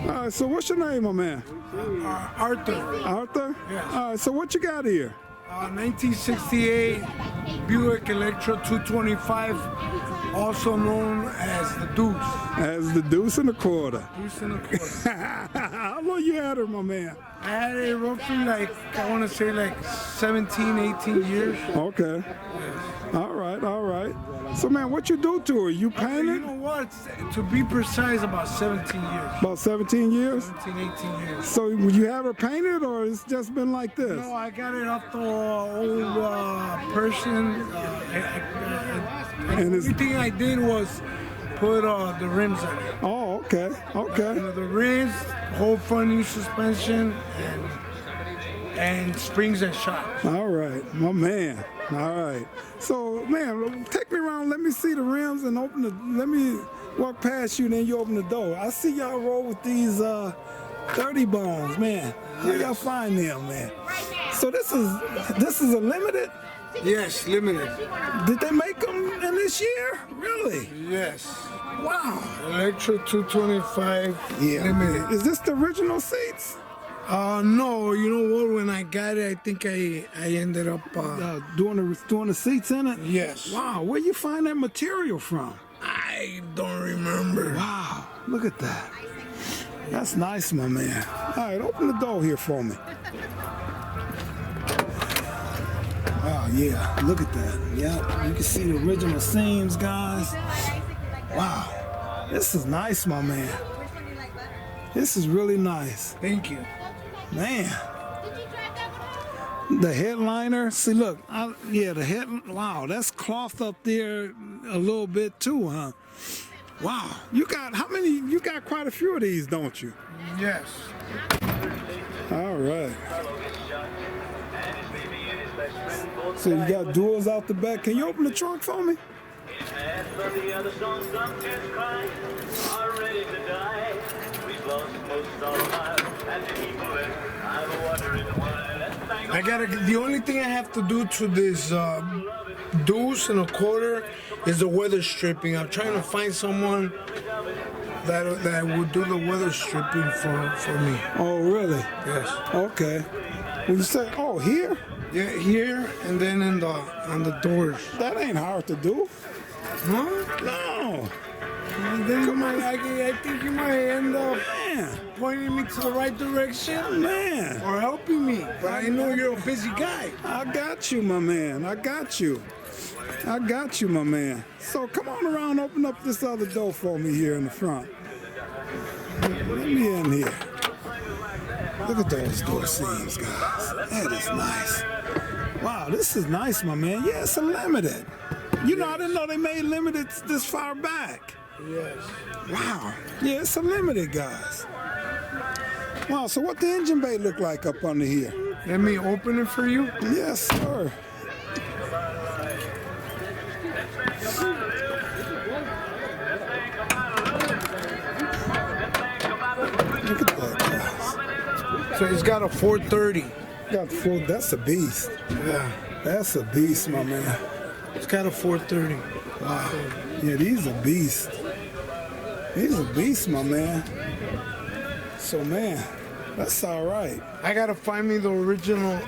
All right, so what's your name, my man? Arthur. Arthur? Yes. All right, so what you got here? 1968 Buick Electra 225, also known as the Deuce. As the deuce and a quarter. Deuce and a quarter. How long you had her, my man? I had it roughly like, I want to say like 17, 18 years. Okay. All right, all right. So, man, what you do to her? You paint You it? know what? To be precise, about 17 years. About 17 years? 17, 18 years. So, would you have her painted, or it's just been like this? No, I got it off the old Persian. And it's- Everything I did was put the rims on it. Oh, okay, okay. The rims, whole front new suspension, and springs and shocks. All right, my man. All right. So, man, take me around. Let me see the rims and open the. Let me walk past you, then you open the door. I see y'all roll with these 30 bones, man. How y'all find them, man? So this is a limited. Yes, limited. Did they make them in this year? Really? Yes. Wow. Electra 225 limited. Is this the original seats? No, you know what? When I got it, I think I ended up. Doing the seats in it? Yes. Wow. Where you find that material from? I don't remember. Wow. Look at that. That's nice, my man. All right, open the door here for me. Oh, yeah. Look at that. Yeah. You can see the original seams, guys. Wow. This is nice, my man. This is really nice. Thank you. Man. The headliner. See, look. The head. Wow, that's cloth up there a little bit too, huh? Wow. You got how many? You got quite a few of these, don't you? Yes. All right. So you got duals out the back. Can you open the trunk for me? The only thing I have to do to this deuce and a quarter is the weather stripping. I'm trying to find someone that would do the weather stripping for me. Oh, really? Yes. Okay. When you say, oh, here? Yeah, here and then on the doors. That ain't hard to do. Huh? No. And then I think you might end up pointing me to the right direction. Man. Or helping me. But I know you're a busy guy. I got you, my man. I got you. I got you, my man. So come on around, open up this other door for me here in the front. Let me in here. Look at those door seams, guys. That is nice. Wow, this is nice, my man. Yeah, it's a limited. You know, I didn't know they made limited this far back. Yes. Wow. Yeah, it's a limited, guys. Wow, so what the engine bay look like up under here? Let me open it for you. Yes, sir. Look at that, guys. So it's got a 430. That's a beast. Yeah. That's a beast, my man. It's got a 430. Wow. Yeah, these are beasts. These are beasts, my man. So, man, that's all right. I gotta find me the original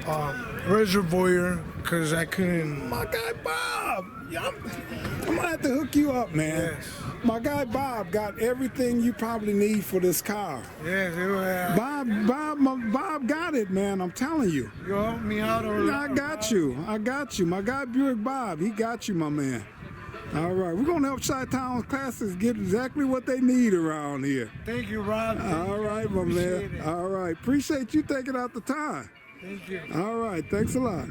reservoir because I couldn't. My guy Bob, I'm gonna have to hook you up, man. Yes. My guy Bob got everything you probably need for this car. Yeah, Bob got it, man. I'm telling you. you help me out or I got you. I got you. My guy Buick Bob, he got you, my man. All right, we're gonna help CHITOWN Classics get exactly what they need around here. Thank you, Rob. All right, my Appreciate man. it. All right, appreciate you taking out the time. Thank you. All right, thanks a lot.